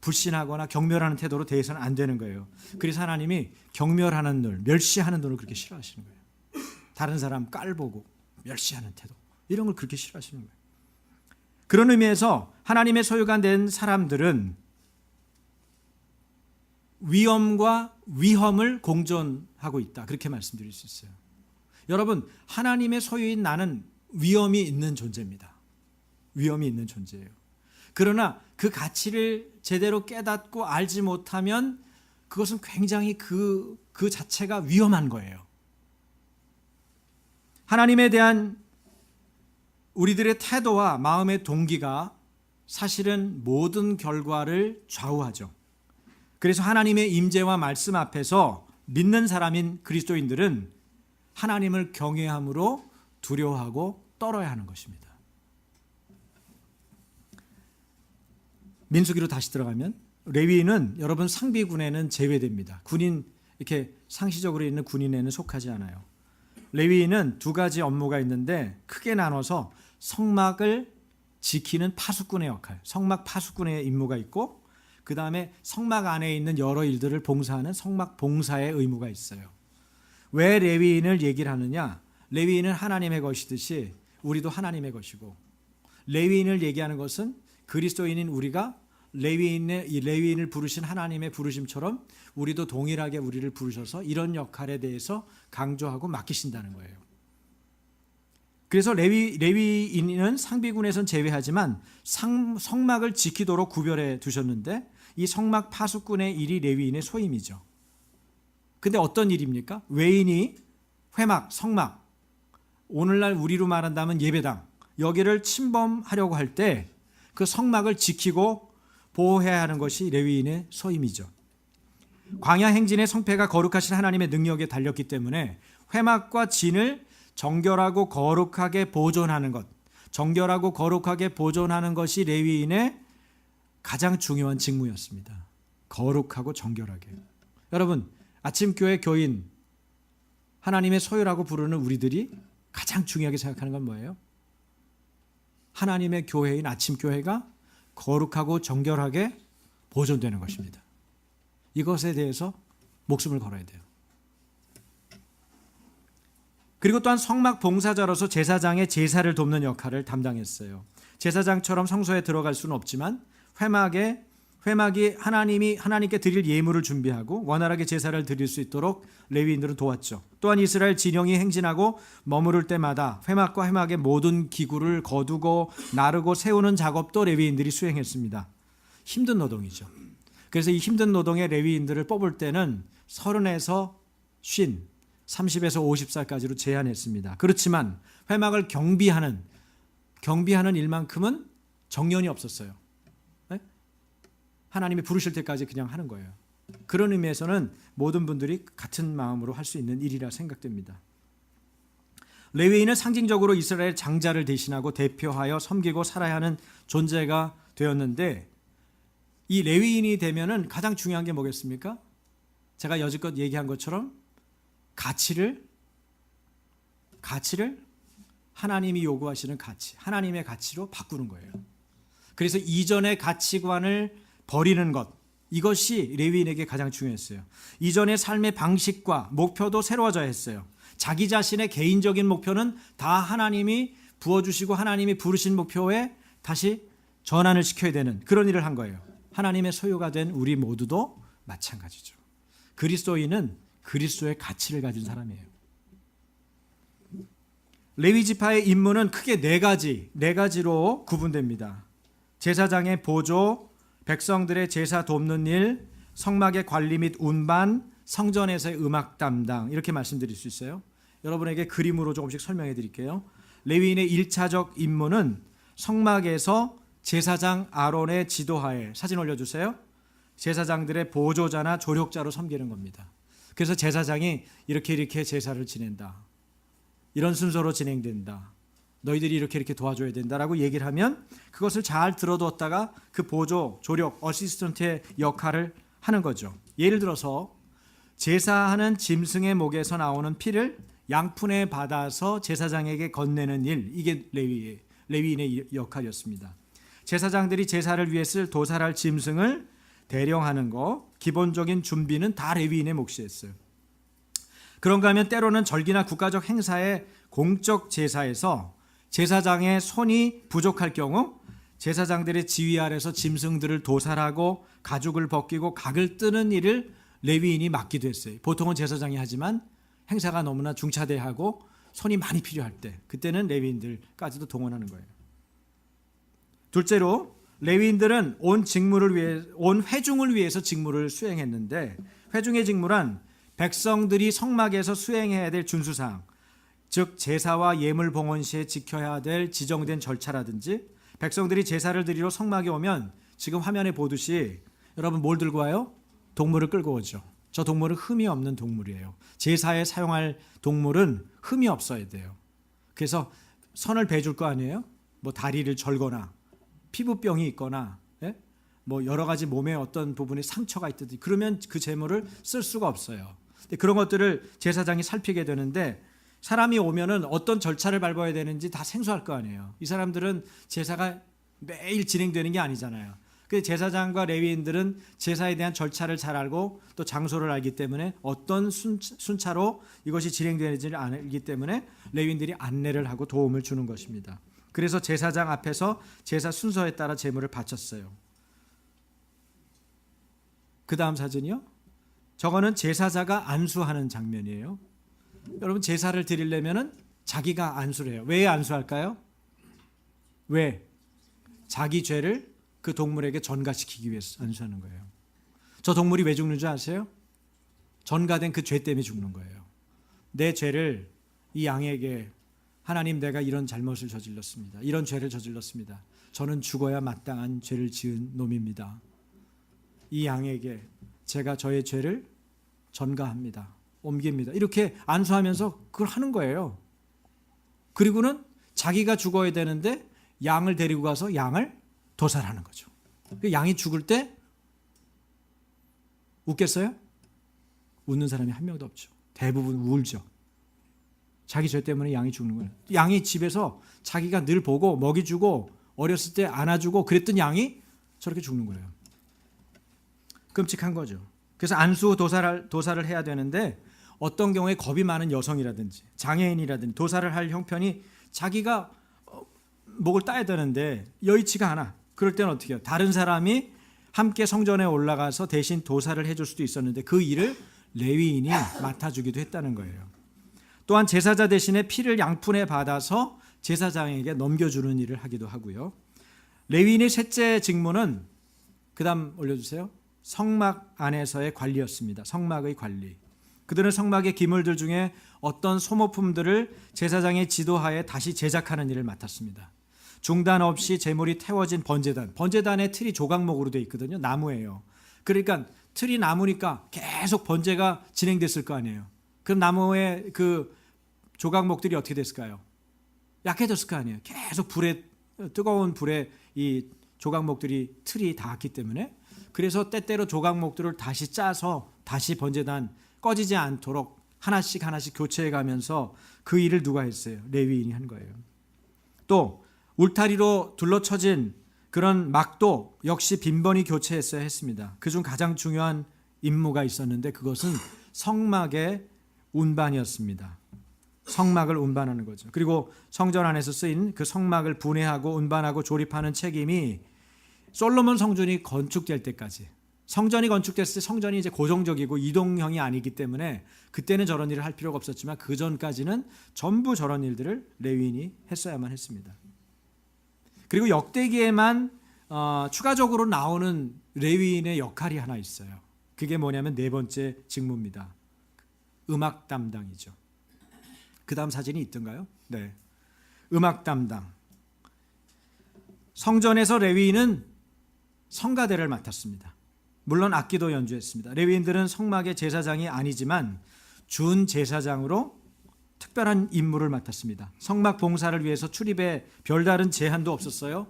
불신하거나 경멸하는 태도로 대해서는 안 되는 거예요. 그래서 하나님이 경멸하는 눈, 멸시하는 눈을 그렇게 싫어하시는 거예요. 다른 사람 깔보고 멸시하는 태도, 이런 걸 그렇게 싫어하시는 거예요. 그런 의미에서 하나님의 소유가 된 사람들은 위엄과 위험을 공존하고 있다, 그렇게 말씀드릴 수 있어요. 여러분, 하나님의 소유인 나는 위험이 있는 존재입니다. 위험이 있는 존재예요. 그러나 그 가치를 제대로 깨닫고 알지 못하면 그것은 굉장히 그 자체가 위험한 거예요. 하나님에 대한 우리들의 태도와 마음의 동기가 사실은 모든 결과를 좌우하죠. 그래서 하나님의 임재와 말씀 앞에서 믿는 사람인 그리스도인들은 하나님을 경외함으로 두려워하고 떨어야 하는 것입니다. 민수기로 다시 들어가면 레위인은 여러분 상비군에는 제외됩니다. 군인, 이렇게 상시적으로 있는 군인에는 속하지 않아요. 레위인은 두 가지 업무가 있는데 크게 나눠서 성막을 지키는 파수꾼의 역할, 성막 파수꾼의 임무가 있고, 그 다음에 성막 안에 있는 여러 일들을 봉사하는 성막 봉사의 의무가 있어요. 왜 레위인을 얘기를 하느냐? 레위인은 하나님의 것이듯이 우리도 하나님의 것이고, 레위인을 얘기하는 것은 그리스도인인 우리가 레위인을 부르신 하나님의 부르심처럼 우리도 동일하게 우리를 부르셔서 이런 역할에 대해서 강조하고 맡기신다는 거예요. 그래서 레위인은 상비군에선 제외하지만 성막을 지키도록 구별해 두셨는데, 이 성막 파수꾼의 일이 레위인의 소임이죠. 근데 어떤 일입니까? 외인이 회막, 성막, 오늘날 우리로 말한다면 예배당, 여기를 침범하려고 할 때 그 성막을 지키고 보호해야 하는 것이 레위인의 소임이죠. 광야 행진의 성패가 거룩하신 하나님의 능력에 달렸기 때문에 회막과 진을 정결하고 거룩하게 보존하는 것, 정결하고 거룩하게 보존하는 것이 레위인의 가장 중요한 직무였습니다. 거룩하고 정결하게. 여러분, 아침교회 교인, 하나님의 소유라고 부르는 우리들이 가장 중요하게 생각하는 건 뭐예요? 하나님의 교회인 아침교회가 거룩하고 정결하게 보존되는 것입니다. 이것에 대해서 목숨을 걸어야 돼요. 그리고 또한 성막 봉사자로서 제사장의 제사를 돕는 역할을 담당했어요. 제사장처럼 성소에 들어갈 수는 없지만 회막이 하나님께 드릴 예물을 준비하고 원활하게 제사를 드릴 수 있도록 레위인들은 도왔죠. 또한 이스라엘 진영이 행진하고 머무를 때마다 회막과 회막의 모든 기구를 거두고 나르고 세우는 작업도 레위인들이 수행했습니다. 힘든 노동이죠. 그래서 이 힘든 노동에 레위인들을 뽑을 때는 30에서 50, 30에서 50살까지로 제한했습니다. 그렇지만 회막을 경비하는 일만큼은 정년이 없었어요. 하나님이 부르실 때까지 그냥 하는 거예요. 그런 의미에서는 모든 분들이 같은 마음으로 할 수 있는 일이라 생각됩니다. 레위인은 상징적으로 이스라엘 장자를 대신하고 대표하여 섬기고 살아야 하는 존재가 되었는데, 이 레위인이 되면은 가장 중요한 게 뭐겠습니까? 제가 여지껏 얘기한 것처럼 가치를 하나님이 요구하시는 가치, 하나님의 가치로 바꾸는 거예요. 그래서 이전의 가치관을 버리는 것, 이것이 레위인에게 가장 중요했어요. 이전의 삶의 방식과 목표도 새로워져야 했어요. 자기 자신의 개인적인 목표는 다 하나님이 부어주시고 하나님이 부르신 목표에 다시 전환을 시켜야 되는 그런 일을 한 거예요. 하나님의 소유가 된 우리 모두도 마찬가지죠. 그리스도인은 그리스도의 가치를 가진 사람이에요. 레위 지파의 임무는 크게 네 가지로 구분됩니다. 제사장의 보조, 백성들의 제사 돕는 일, 성막의 관리 및 운반, 성전에서의 음악 담당, 이렇게 말씀드릴 수 있어요. 여러분에게 그림으로 조금씩 설명해 드릴게요. 레위인의 1차적 임무는 성막에서 제사장 아론의 지도하에, 사진 올려주세요. 제사장들의 보조자나 조력자로 섬기는 겁니다. 그래서 제사장이 이렇게 제사를 지낸다. 이런 순서로 진행된다. 너희들이 이렇게 도와줘야 된다라고 얘기를 하면 그것을 잘 들어뒀다가 그 보조, 조력, 어시스턴트의 역할을 하는 거죠. 예를 들어서 제사하는 짐승의 목에서 나오는 피를 양푼에 받아서 제사장에게 건네는 일, 이게 레위인의 역할이었습니다. 제사장들이 제사를 위해 쓸 도살할 짐승을 대령하는 거, 기본적인 준비는 다 레위인의 몫이었어요. 그런가 하면 때로는 절기나 국가적 행사의 공적 제사에서 제사장의 손이 부족할 경우 제사장들의 지휘 아래서 짐승들을 도살하고 가죽을 벗기고 각을 뜨는 일을 레위인이 맡기도 했어요. 보통은 제사장이 하지만 행사가 너무나 중차대하고 손이 많이 필요할 때 그때는 레위인들까지도 동원하는 거예요. 둘째로 레위인들은 온 회중을 위해서 직무를 수행했는데 회중의 직무란 백성들이 성막에서 수행해야 될 준수사항, 즉 제사와 예물 봉헌 시에 지켜야 될 지정된 절차라든지 백성들이 제사를 드리러 성막에 오면 지금 화면에 보듯이 여러분 뭘 들고 와요? 동물을 끌고 오죠. 저 동물은 흠이 없는 동물이에요. 제사에 사용할 동물은 흠이 없어야 돼요. 그래서 선을 베줄 거 아니에요? 뭐 다리를 절거나 피부병이 있거나 뭐 여러 가지 몸에 어떤 부분에 상처가 있듯이 그러면 그 제물을 쓸 수가 없어요. 근데 그런 것들을 제사장이 살피게 되는데 사람이 오면은 어떤 절차를 밟아야 되는지 다 생소할 거 아니에요. 이 사람들은 제사가 매일 진행되는 게 아니잖아요. 그 제사장과 레위인들은 제사에 대한 절차를 잘 알고 또 장소를 알기 때문에 어떤 순차로 이것이 진행되는지를 알기 때문에 레위인들이 안내를 하고 도움을 주는 것입니다. 그래서 제사장 앞에서 제사 순서에 따라 제물을 바쳤어요. 그 다음 사진이요. 저거는 제사자가 안수하는 장면이에요. 여러분 제사를 드리려면은 자기가 안수를 해요. 왜 안수할까요? 왜? 자기 죄를 그 동물에게 전가시키기 위해서 안수하는 거예요. 저 동물이 왜 죽는 줄 아세요? 전가된 그 죄 때문에 죽는 거예요. 내 죄를 이 양에게 하나님 내가 이런 잘못을 저질렀습니다. 이런 죄를 저질렀습니다. 저는 죽어야 마땅한 죄를 지은 놈입니다. 이 양에게 제가 저의 죄를 전가합니다. 옮깁니다. 이렇게 안수하면서 그걸 하는 거예요. 그리고는 자기가 죽어야 되는데 양을 데리고 가서 양을 도살하는 거죠. 양이 죽을 때 웃겠어요? 웃는 사람이 한 명도 없죠. 대부분 울죠. 자기 죄 때문에 양이 죽는 거예요. 양이 집에서 자기가 늘 보고 먹이 주고 어렸을 때 안아주고 그랬던 양이 저렇게 죽는 거예요. 끔찍한 거죠. 그래서 안수 도살을 해야 되는데 어떤 경우에 겁이 많은 여성이라든지 장애인이라든지 도살을 할 형편이 자기가 목을 따야 되는데 여의치가 않아. 그럴 때는 어떻게 해요? 다른 사람이 함께 성전에 올라가서 대신 도살을 해줄 수도 있었는데 그 일을 레위인이 맡아주기도 했다는 거예요. 또한 제사자 대신에 피를 양푼에 받아서 제사장에게 넘겨주는 일을 하기도 하고요. 레위인의 셋째 직무는 그 다음 올려주세요. 성막 안에서의 관리였습니다. 성막의 관리. 그들은 성막의 기물들 중에 어떤 소모품들을 제사장의 지도하에 다시 제작하는 일을 맡았습니다. 중단 없이 제물이 태워진 번제단. 번제단의 틀이 조각목으로 되어 있거든요. 나무예요. 그러니까 틀이 나무니까 계속 번제가 진행됐을 거 아니에요. 그럼 나무의 그 조각목들이 어떻게 됐을까요? 약해졌을 거 아니에요. 계속 뜨거운 불에 이 조각목들이 틀이 닿았기 때문에 그래서 때때로 조각목들을 다시 짜서 다시 번제단 꺼지지 않도록 하나씩 교체해 가면서 그 일을 누가 했어요? 레위인이 한 거예요. 또 울타리로 둘러쳐진 그런 막도 역시 빈번히 교체했어야 했습니다. 그중 가장 중요한 임무가 있었는데 그것은 성막의 운반이었습니다. 성막을 운반하는 거죠. 그리고 성전 안에서 쓰인 그 성막을 분해하고 운반하고 조립하는 책임이 솔로몬 성전이 건축될 때까지, 성전이 건축됐을 때 성전이 이제 고정적이고 이동형이 아니기 때문에 그때는 저런 일을 할 필요가 없었지만 그 전까지는 전부 저런 일들을 레위인이 했어야만 했습니다. 그리고 역대기에만 추가적으로 나오는 레위인의 역할이 하나 있어요. 그게 뭐냐면 네 번째 직무입니다. 음악 담당이죠. 그 다음 사진이 있던가요? 네, 음악 담당. 성전에서 레위인은 성가대를 맡았습니다. 물론 악기도 연주했습니다. 레위인들은 성막의 제사장이 아니지만 준 제사장으로 특별한 임무를 맡았습니다. 성막 봉사를 위해서 출입에 별다른 제한도 없었어요.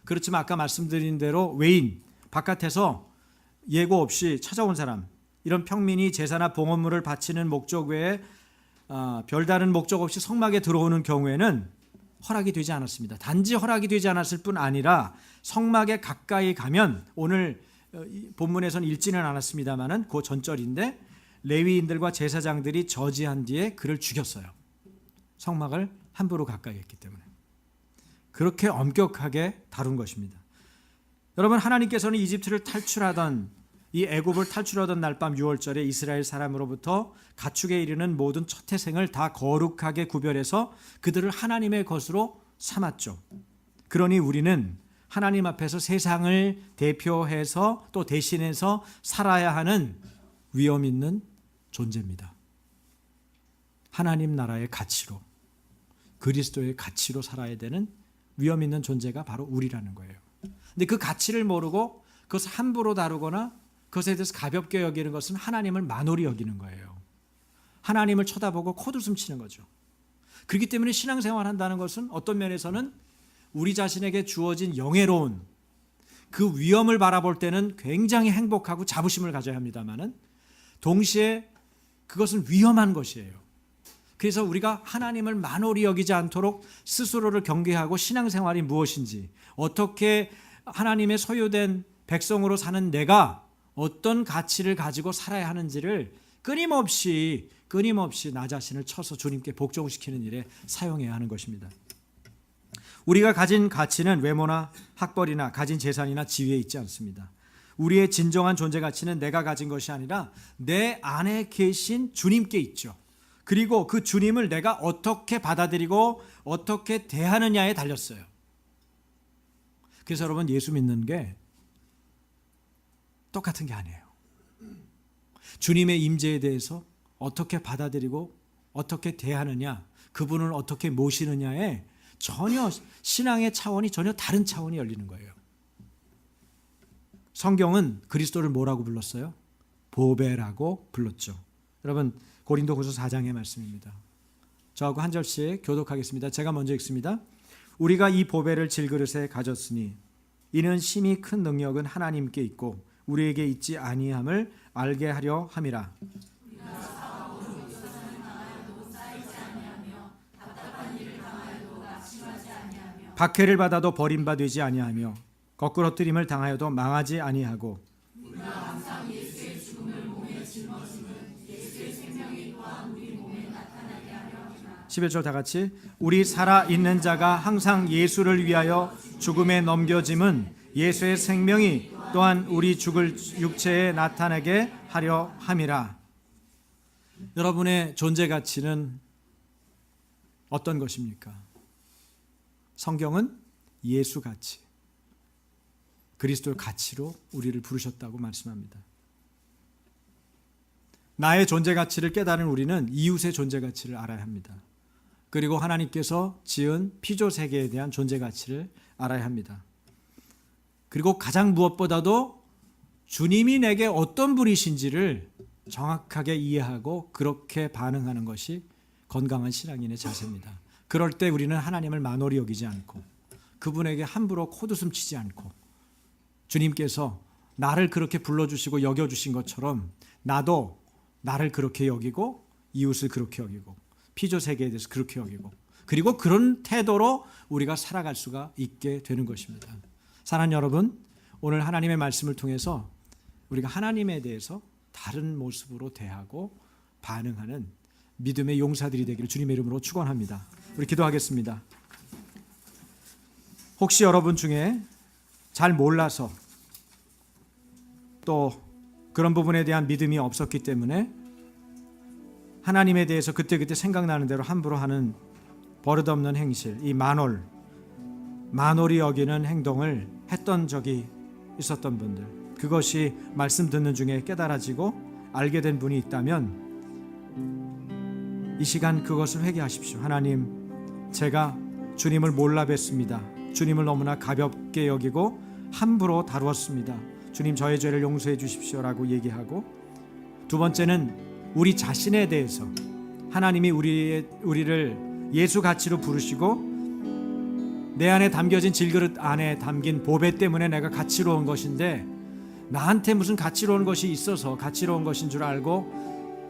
그렇지만 아까 말씀드린 대로 외인, 바깥에서 예고 없이 찾아온 사람, 이런 평민이 제사나 봉헌물을 바치는 목적 외에 별다른 목적 없이 성막에 들어오는 경우에는 허락이 되지 않았습니다. 단지 허락이 되지 않았을 뿐 아니라 성막에 가까이 가면, 오늘 본문에서는 읽지는 않았습니다만은 그 전절인데, 레위인들과 제사장들이 저지한 뒤에 그를 죽였어요. 성막을 함부로 가까이 했기 때문에. 그렇게 엄격하게 다룬 것입니다. 여러분, 하나님께서는 이집트를 탈출하던, 이 애굽을 탈출하던 날밤 6월절에 이스라엘 사람으로부터 가축에 이르는 모든 첫 태생을 다 거룩하게 구별해서 그들을 하나님의 것으로 삼았죠. 그러니 우리는 하나님 앞에서 세상을 대표해서 또 대신해서 살아야 하는 위험 있는 존재입니다. 하나님 나라의 가치로, 그리스도의 가치로 살아야 되는 위험 있는 존재가 바로 우리라는 거예요. 근데 그 가치를 모르고 그것을 함부로 다루거나 그것에 대해서 가볍게 여기는 것은 하나님을 만홀히 여기는 거예요. 하나님을 쳐다보고 코웃음 치는 거죠. 그렇기 때문에 신앙생활 한다는 것은 어떤 면에서는 우리 자신에게 주어진 영예로운 그 위험을 바라볼 때는 굉장히 행복하고 자부심을 가져야 합니다마는 동시에 그것은 위험한 것이에요. 그래서 우리가 하나님을 만홀히 여기지 않도록 스스로를 경계하고 신앙생활이 무엇인지, 어떻게 하나님의 소유된 백성으로 사는 내가 어떤 가치를 가지고 살아야 하는지를 끊임없이 나 자신을 쳐서 주님께 복종시키는 일에 사용해야 하는 것입니다. 우리가 가진 가치는 외모나 학벌이나 가진 재산이나 지위에 있지 않습니다. 우리의 진정한 존재 가치는 내가 가진 것이 아니라 내 안에 계신 주님께 있죠. 그리고 그 주님을 내가 어떻게 받아들이고 어떻게 대하느냐에 달렸어요. 그래서 여러분, 예수 믿는 게 똑같은 게 아니에요. 주님의 임재에 대해서 어떻게 받아들이고 어떻게 대하느냐, 그분을 어떻게 모시느냐에 전혀 신앙의 차원이 전혀 다른 차원이 열리는 거예요. 성경은 그리스도를 뭐라고 불렀어요? 보배라고 불렀죠. 여러분, 고린도후서 4장의 말씀입니다. 저하고 한 절씩 교독하겠습니다. 제가 먼저 읽습니다. 우리가 이 보배를 질그릇에 가졌으니 이는 심히 큰 능력은 하나님께 있고 우리에게 있지 아니함을 알게 하려 함이라. 박해를 받아도 버림받지 아니하며 거꾸러뜨림을 당하여도 망하지 아니하고 11절 다 같이. 우리 살아있는 자가 항상 예수를 위하여 죽음에 넘겨짐은 예수의 생명이 또한 우리 죽을 육체에 나타나게 하려 함이라. 여러분의 존재 가치는 어떤 것입니까? 성경은 예수 가치, 그리스도의 가치로 우리를 부르셨다고 말씀합니다. 나의 존재 가치를 깨달은 우리는 이웃의 존재 가치를 알아야 합니다. 그리고 하나님께서 지은 피조 세계에 대한 존재 가치를 알아야 합니다. 그리고 가장 무엇보다도 주님이 내게 어떤 분이신지를 정확하게 이해하고 그렇게 반응하는 것이 건강한 신앙인의 자세입니다. 그럴 때 우리는 하나님을 만홀히 여기지 않고 그분에게 함부로 코웃음 치지 않고 주님께서 나를 그렇게 불러주시고 여겨주신 것처럼 나도 나를 그렇게 여기고 이웃을 그렇게 여기고 피조 세계에 대해서 그렇게 여기고, 그리고 그런 태도로 우리가 살아갈 수가 있게 되는 것입니다. 사랑하는 여러분, 오늘 하나님의 말씀을 통해서 우리가 하나님에 대해서 다른 모습으로 대하고 반응하는 믿음의 용사들이 되기를 주님의 이름으로 축원합니다. 우리 기도하겠습니다. 혹시 여러분 중에 잘 몰라서 또 그런 부분에 대한 믿음이 없었기 때문에 하나님에 대해서 그때그때 생각나는 대로 함부로 하는 버릇없는 행실, 이 만홀히 여기는 행동을 했던 적이 있었던 분들, 그것이 말씀 듣는 중에 깨달아지고 알게 된 분이 있다면 이 시간 그것을 회개하십시오. 하나님, 제가 주님을 몰라 뵀습니다. 주님을 너무나 가볍게 여기고 함부로 다루었습니다. 주님 저의 죄를 용서해 주십시오라고 얘기하고, 두 번째는 우리 자신에 대해서 하나님이 우리를 예수 가치로 부르시고 내 안에 담겨진 질그릇 안에 담긴 보배 때문에 내가 가치로운 것인데, 나한테 무슨 가치로운 것이 있어서 가치로운 것인 줄 알고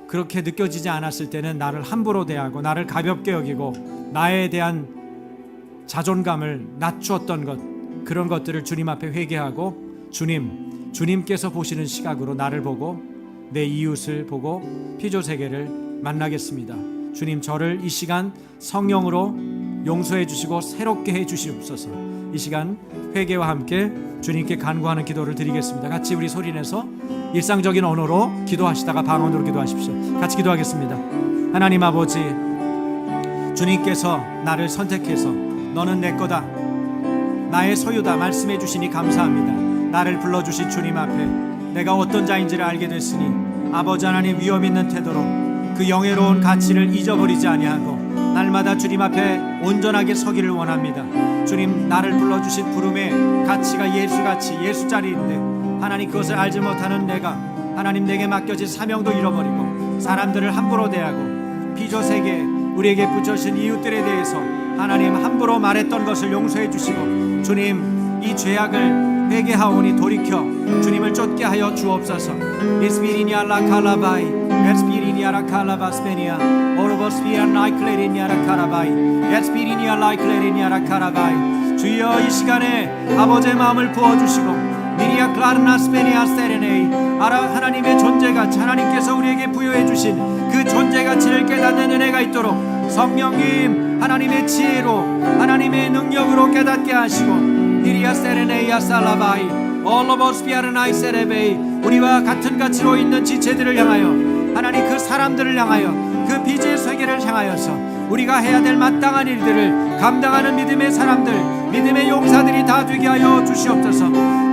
그렇게 느껴지지 않았을 때는 나를 함부로 대하고 나를 가볍게 여기고 나에 대한 자존감을 낮추었던 것, 그런 것들을 주님 앞에 회개하고 주님께서 보시는 시각으로 나를 보고 내 이웃을 보고 피조세계를 만나겠습니다. 주님, 저를 이 시간 성령으로 용서해 주시고 새롭게 해 주시옵소서. 이 시간 회개와 함께 주님께 간구하는 기도를 드리겠습니다. 같이 우리 소리내서 일상적인 언어로 기도하시다가 방언으로 기도하십시오. 같이 기도하겠습니다. 하나님 아버지, 주님께서 나를 선택해서 너는 내 거다, 나의 소유다 말씀해 주시니 감사합니다. 나를 불러주신 주님 앞에 내가 어떤 자인지를 알게 됐으니 아버지 하나님, 위험 있는 태도로 그 영예로운 가치를 잊어버리지 아니하고 날마다 주님 앞에 온전하게 서기를 원합니다. 주님, 나를 불러주신 부름의 가치가 예수같이 예수자리인데 하나님, 그것을 알지 못하는 내가 하나님 내게 맡겨진 사명도 잃어버리고 사람들을 함부로 대하고 피조세계 우리에게 붙여진 이웃들에 대해서 하나님 함부로 말했던 것을 용서해 주시고 주님, 이 죄악을 회개하오니 돌이켜 주님을 쫓게 하여 주옵소서. 에스피리니아라 칼라바이 에스피리니아라 칼라바스페니아 오르버스피아나이클레리니아라 카라바이 에스피리니아라이클레리니아라 카라바이. 주여, 이 시간에 아버지의 마음을 부어주시고 미리아 클라르나스페니아 세레네이 하나님의 존재가치, 하나님께서 우리에게 부여해 주신 그 존재가치를 깨닫는 은혜가 있도록 성령님 하나님의 지혜로 하나님의 능력으로 깨닫게 하시고 미리아 세레네이아 살라바이 올로버스피아르나이 세레베이, 우리와 같은 가치로 있는 지체들을 향하여 하나님, 그 사람들을 향하여 그 비즈의 세계를 향하여서 우리가 해야 될 마땅한 일들을 감당하는 믿음의 사람들, 믿음의 용사들이 다 되게 하여 주시옵소서.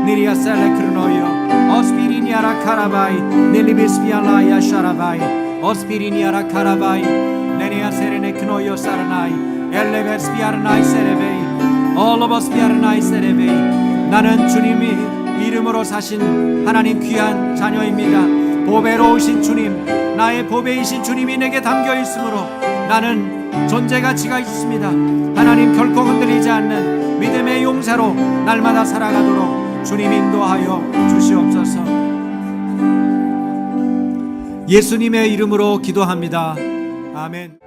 니리아 셀레크르노요 어스피리니아라 카라바이 닐리비스피알라이아 샤라바이 어스피리니아라 카라바이 네니아 세레네크노요 사르나이 엘레베스피아르나이 세레베이 올로버스피아르나이 세레베이. 나는 주님이 이름으로 사신 하나님 귀한 자녀입니다. 보배로우신 주님, 나의 보배이신 주님이 내게 담겨 있으므로 나는 존재 가치가 있습니다. 하나님, 결코 흔들리지 않는 믿음의 용사로 날마다 살아가도록 주님 인도하여 주시옵소서. 예수님의 이름으로 기도합니다. 아멘.